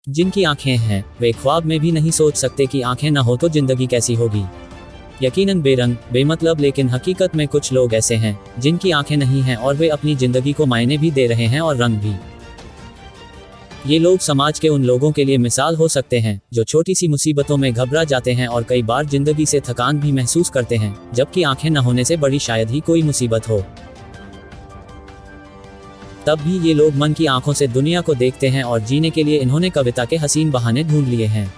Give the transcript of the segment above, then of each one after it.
जिनकी आंखें हैं वे ख्वाब में भी नहीं सोच सकते कि आंखें न हो तो जिंदगी कैसी होगी। यकीनन बेरंग बेमतलब, लेकिन हकीकत में कुछ लोग ऐसे हैं जिनकी आंखें नहीं हैं और वे अपनी जिंदगी को मायने भी दे रहे हैं और रंग भी। ये लोग समाज के उन लोगों के लिए मिसाल हो सकते हैं जो छोटी सी मुसीबतों में घबरा जाते हैं और कई बार जिंदगी से थकान भी महसूस करते हैं, जबकि आंखें न होने से बड़ी शायद ही कोई मुसीबत हो। तब भी ये लोग मन की आंखों से दुनिया को देखते हैं और जीने के लिए इन्होंने कविता के हसीन बहाने ढूंढ लिए हैं।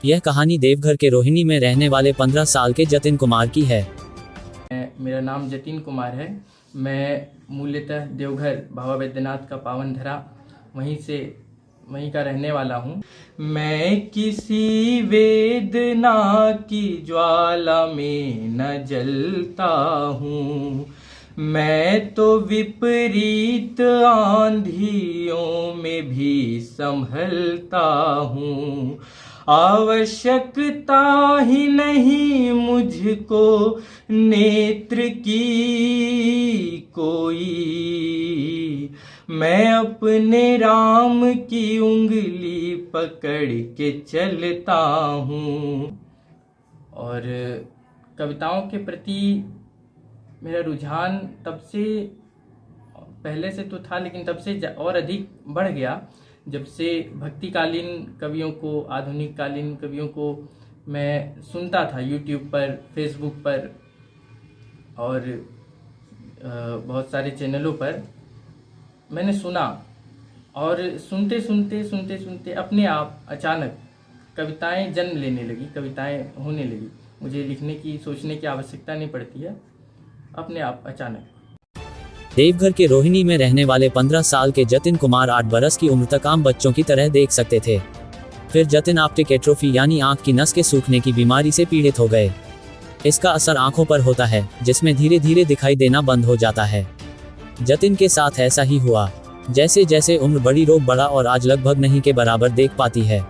यह कहानी देवघर के रोहिणी में रहने वाले 15 साल के जतिन कुमार की है। मेरा नाम जतिन कुमार है। मैं मूलतः देवघर बाबा बैद्यनाथ का पावन धरा वहीं का रहने वाला हूँ। मैं किसी वेदना की ज्वाला में न जलता हूँ, मैं तो विपरीत आंधियों में भी संभलता हूँ। आवश्यकता ही नहीं मुझको नेत्र की कोई, मैं अपने राम की उंगली पकड़ के चलता हूँ। और कविताओं के प्रति मेरा रुझान तब से, पहले से तो था लेकिन तब से और अधिक बढ़ गया जब से भक्तिकालीन कवियों को, आधुनिक कालीन कवियों को मैं सुनता था यूट्यूब पर, फेसबुक पर और बहुत सारे चैनलों पर मैंने सुना। और सुनते सुनते अपने आप अचानक कविताएं जन्म लेने लगी, कविताएं होने लगी। मुझे लिखने की, सोचने की आवश्यकता नहीं पड़ती है, अपने आप अचानक। देवघर के रोहिणी में रहने वाले 15 साल के जतिन कुमार 8 बरस की उम्र तक आम बच्चों की तरह देख सकते थे। फिर जतिन ऑप्टिक एट्रोफी यानी आंख की नस के सूखने की बीमारी से पीड़ित हो गए। इसका असर आंखों पर होता है, जिसमें धीरे धीरे दिखाई देना बंद हो जाता है। जतिन के साथ ऐसा ही हुआ। जैसे जैसे उम्र बढ़ी रोग बढ़ा और आज लगभग नहीं के बराबर देख पाती है।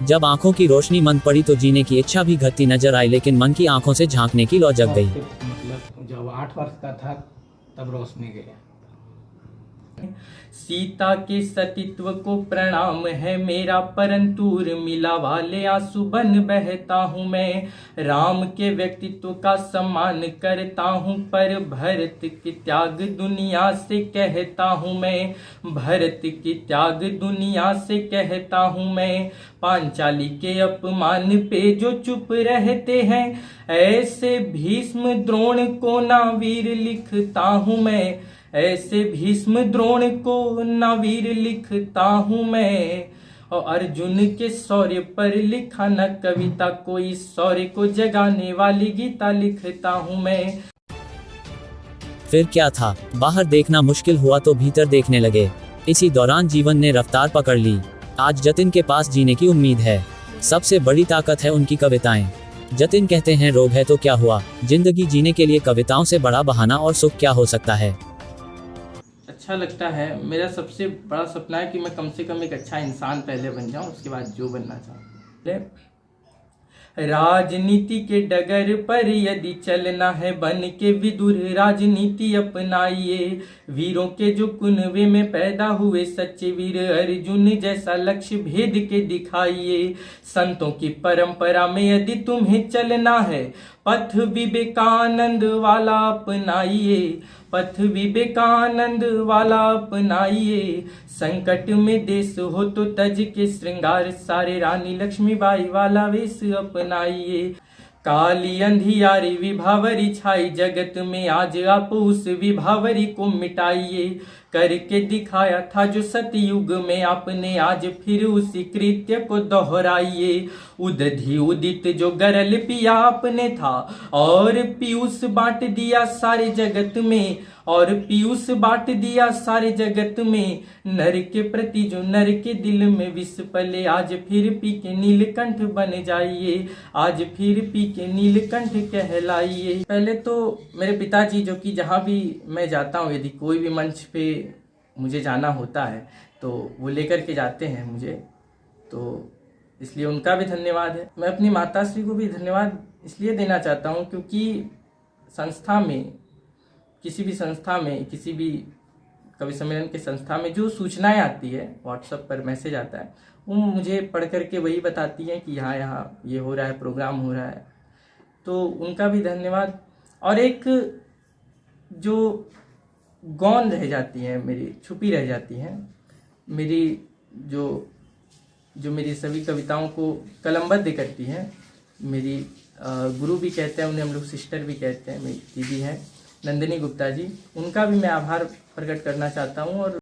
जब आंखों की रोशनी मंद पड़ी तो जीने की इच्छा भी घटती नजर आई, लेकिन मन की आंखों से झांकने की लौ जग गई। मतलब जब 8 वर्ष का था तब रोशनी गया। सीता के सतीत्व को प्रणाम है मेरा, परंतु मिला वाले आंसू बन बहता हूँ मैं। राम के व्यक्तित्व का सम्मान करता हूँ, पर भरत की त्याग दुनिया से कहता हूँ मैं। भरत की त्याग दुनिया से कहता हूँ मैं। पांचाली के अपमान पे जो चुप रहते हैं, ऐसे भीष्म द्रोण को ना वीर लिखता हूँ मैं। ऐसे भीष्म द्रोण को ना वीर लिखता हूँ मैं। और अर्जुन के शौर्य पर लिखा न कविता, कोई शौर्य को जगाने वाली गीता लिखता हूँ मैं। फिर क्या था, बाहर देखना मुश्किल हुआ तो भीतर देखने लगे। इसी दौरान जीवन ने रफ्तार पकड़ ली। आज जतिन के पास जीने की उम्मीद है। सबसे बड़ी ताकत है उनकी कविताएं। जतिन कहते हैं, रोग है तो क्या हुआ, जिंदगी जीने के लिए कविताओं से बड़ा बहाना और सुख क्या हो सकता है। अच्छा लगता है। मेरा सबसे बड़ा सपना है कि मैं कम से कम एक अच्छा इंसान पहले बन जाऊं, उसके बाद जो बनना चाहूं। राजनीति के डगर पर यदि चलना है, बन के विदुर राजनीति अपनाइए। वीरों के जो कुनवे में पैदा हुए सच्चे वीर, अर्जुन जैसा लक्ष्य भेद के दिखाइए। संतों की परंपरा में यदि तुम्हें चलना है, पथ विवेकानंद वाला अपनाइए। पथ विवेकानंद वाला अपनाइए। संकट में देश हो तो तज के श्रृंगार सारे, रानी लक्ष्मीबाई वाला वेश अपनाइए। काली अंधियारी विभावरी छाई जगत में, आज आप उस विभावरी को मिटाइए। करके दिखाया था जो सतयुग में आपने, आज फिर उसी कृत्य को दोहराइए। उदधि उदित जो गरल पिया आपने था, और पीयूष बांट दिया सारे जगत में। और पीयूष बांट दिया सारे जगत में। नर के प्रति जो नर के दिल में विष पले, आज फिर पी के नीलकंठ बन जाइए। आज फिर पी के नीलकंठ कहलाइए। पहले तो मेरे पिताजी, जो कि जहाँ भी मैं जाता हूँ, यदि कोई भी मंच पे मुझे जाना होता है तो वो लेकर के जाते हैं मुझे, तो इसलिए उनका भी धन्यवाद है। मैं अपनी माताश्री को भी धन्यवाद इसलिए देना चाहता हूँ क्योंकि संस्था में, किसी भी संस्था में, किसी भी कवि सम्मेलन के संस्था में जो सूचनाएं आती है, व्हाट्सएप पर मैसेज आता है, वो मुझे पढ़ करके वही बताती हैं कि यहाँ यहाँ ये हो रहा है, प्रोग्राम हो रहा है। तो उनका भी धन्यवाद। और एक जो गौन रह जाती हैं, मेरी छुपी रह जाती हैं, मेरी जो मेरी सभी कविताओं को कलमबद्ध करती हैं, मेरी गुरु भी कहते हैं उन्हें, हम लोग सिस्टर भी कहते हैं, मेरी दीदी हैं नंदिनी गुप्ता जी, उनका भी मैं आभार प्रकट करना चाहता हूँ। और